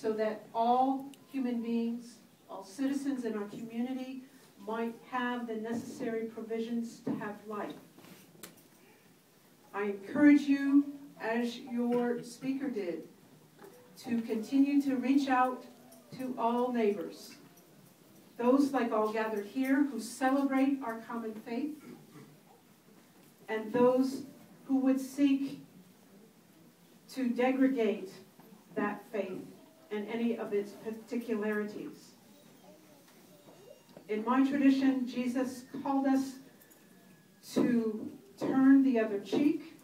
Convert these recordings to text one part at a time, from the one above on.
so that all human beings, all citizens in our community might have the necessary provisions to have life. I encourage you, as your speaker did, to continue to reach out to all neighbors, those like all gathered here who celebrate our common faith, and those who would seek to degrade that faith and any of its particularities. In my tradition, Jesus called us to turn the other cheek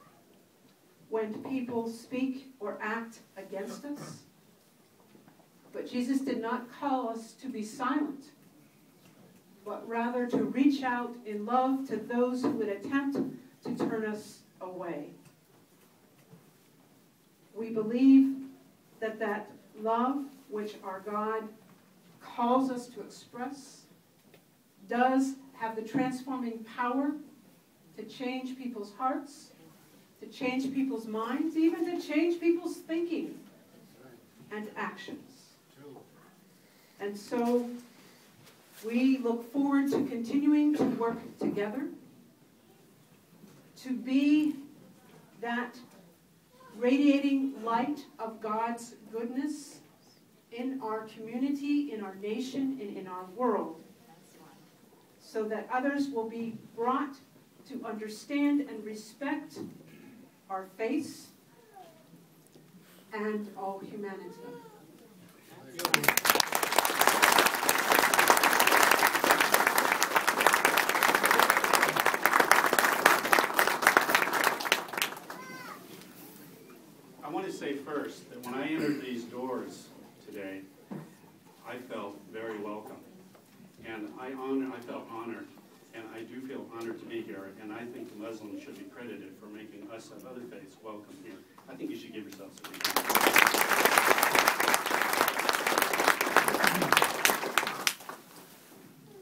when people speak or act against us. But Jesus did not call us to be silent, but rather to reach out in love to those who would attempt to turn us away. We believe that that love which our God calls us to express does have the transforming power to change people's hearts, to change people's minds, even to change people's thinking and actions. And so we look forward to continuing to work together to be that radiating light of God's goodness in our community, in our nation, and in our world, so that others will be brought to understand and respect our faith and all humanity. I want to say first that when I entered these doors today, I felt very welcome. And I felt honored, and I do feel honored to be here, and I think the Muslims should be credited for making us of other faiths welcome here. I think you should give yourselves a big hand.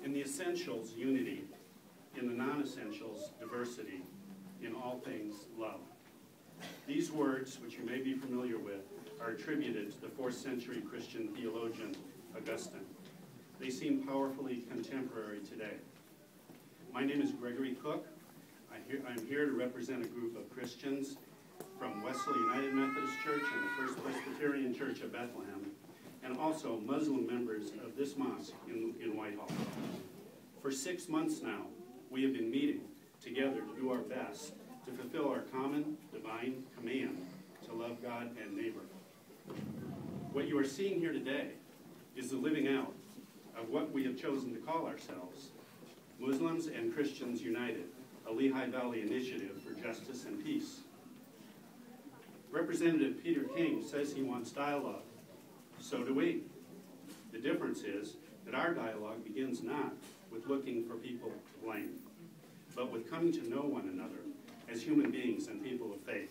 In the essentials, unity. In the non-essentials, diversity. In all things, love. These words, which you may be familiar with, are attributed to the 4th century Christian theologian Augustine. They seem powerfully contemporary today. My name is Gregory Cook. I'm here to represent a group of Christians from Wesley United Methodist Church and the First Presbyterian Church of Bethlehem, and also Muslim members of this mosque in Whitehall. For 6 months now, we have been meeting together to do our best to fulfill our common divine command to love God and neighbor. What you are seeing here today is the living out of what we have chosen to call ourselves, Muslims and Christians United, a Lehigh Valley initiative for justice and peace. Representative Peter King says he wants dialogue. So do we. The difference is that our dialogue begins not with looking for people to blame, but with coming to know one another as human beings and people of faith.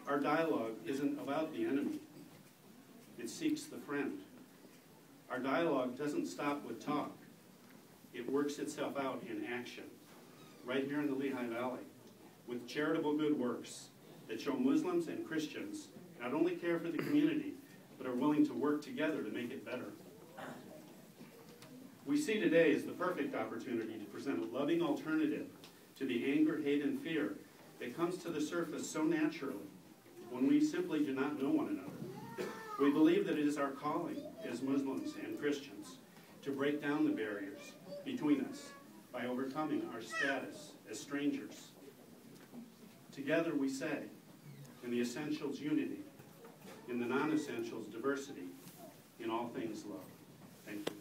Our dialogue isn't about the enemy. It seeks the friend. Our dialogue doesn't stop with talk. It works itself out in action, right here in the Lehigh Valley, with charitable good works that show Muslims and Christians not only care for the community, but are willing to work together to make it better. We see today as the perfect opportunity to present a loving alternative to the anger, hate, and fear that comes to the surface so naturally when we simply do not know one another. We believe that it is our calling as Muslims and Christians to break down the barriers between us by overcoming our status as strangers. Together we say, in the essentials, unity, in the non-essentials, diversity, in all things, love. Thank you.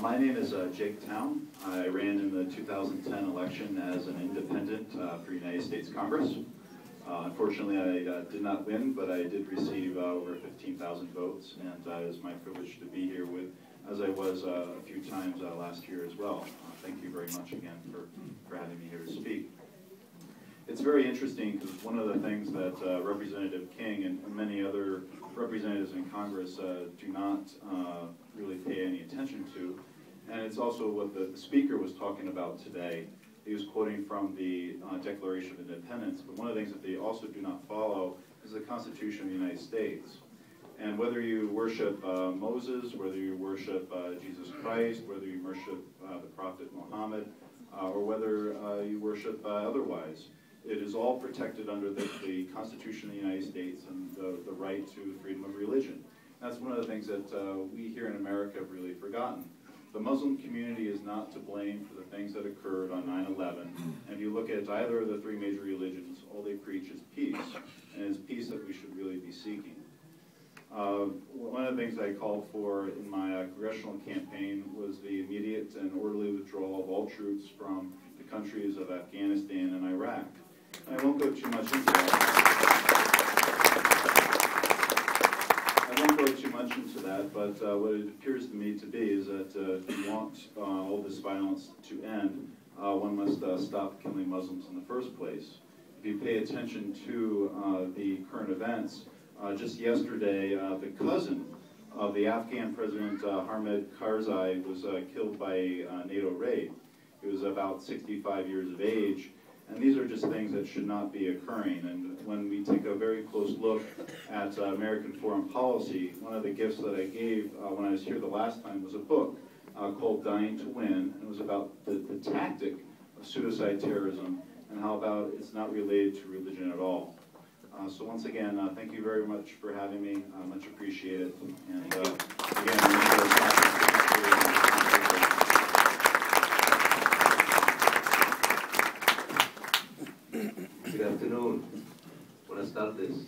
My name is Jake Town. I ran in the 2010 election as an independent for United States Congress. Unfortunately, I did not win, but I did receive over 15,000 votes, and it is my privilege to be here with, as I was a few times last year as well. Thank you very much again for having me here to speak. It's very interesting because one of the things that Representative King and many other representatives in Congress do not really pay any attention to, And it's also what the speaker was talking about today. He was quoting from the Declaration of Independence, but one of the things that they also do not follow is the Constitution of the United States. And whether you worship Moses, whether you worship Jesus Christ, whether you worship the Prophet Muhammad, or whether you worship otherwise, it is all protected under the Constitution of the United States and the right to freedom of religion. That's one of the things that we here in America have really forgotten. The Muslim community is not to blame for the things that occurred on 9/11. And if you look at either of the three major religions, all they preach is peace, and it's peace that we should really be seeking. One of the things I called for in my congressional campaign was the immediate and orderly withdrawal of all troops from the countries of Afghanistan and Iraq. And I won't go too much into that. But what it appears to me to be is that if you want all this violence to end, one must stop killing Muslims in the first place. If you pay attention to the current events, just yesterday, the cousin of the Afghan President Hamid Karzai was killed by a NATO raid. He was about 65 years of age. And these are just things that should not be occurring. And when we take a very close look at American foreign policy, one of the gifts that I gave when I was here the last time was a book called Dying to Win. And it was about the tactic of suicide terrorism and how about it's not related to religion at all. So once again, thank you very much for having me. Much appreciated. And Good afternoon. Buenas tardes.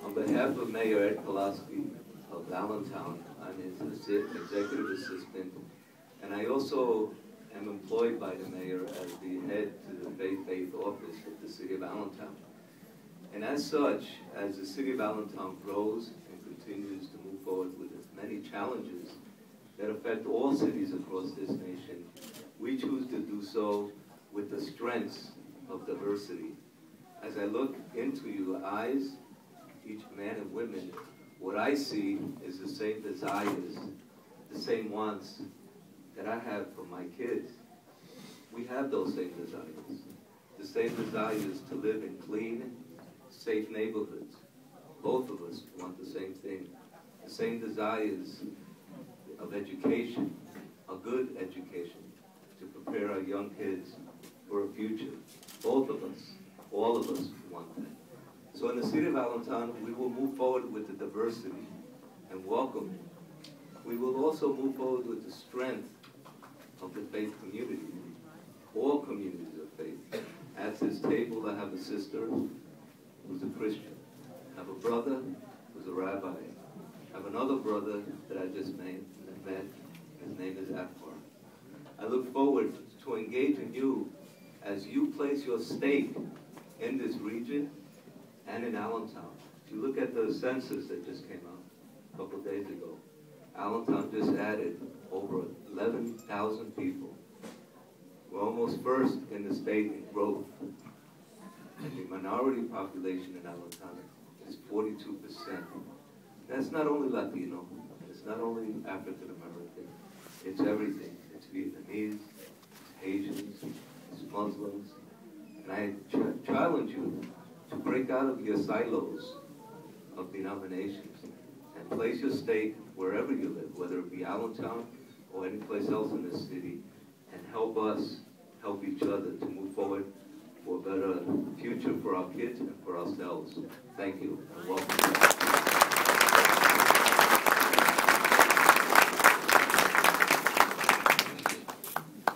On behalf of Mayor Ed Pulaski of Allentown, I'm his executive assistant, and I also am employed by the mayor as the head to the faith office of the city of Allentown. And as such, as the city of Allentown grows and continues to move forward with its many challenges that affect all cities across this nation, we choose to do so with the strengths of diversity. As I look into your eyes, each man and women, what I see is the same desires, the same wants that I have for my kids. We have those same desires. The same desires to live in clean, safe neighborhoods. Both of us want the same thing. The same desires of education, a good education, to prepare our young kids for a future. Both of us, all of us want that. So in the city of Allentown, we will move forward with the diversity and welcome. We will also move forward with the strength of the faith community, all communities of faith. At this table, I have a sister who's a Christian. I have a brother who's a rabbi. I have another brother that I just met. His name is Akbar. I look forward to engaging you as you place your stake in this region and in Allentown. If you look at the census that just came out a couple of days ago, Allentown just added over 11,000 people. We're almost first in the state in growth. And the minority population in Allentown is 42%. That's not only Latino, it's not only African American, it's everything. It's Vietnamese, it's Asians, it's Muslims. And I challenge you to break out of your silos of denominations and place your stake wherever you live, whether it be Allentown or any place else in this city, and help us help each other to move forward for a better future for our kids and for ourselves. Thank you and welcome.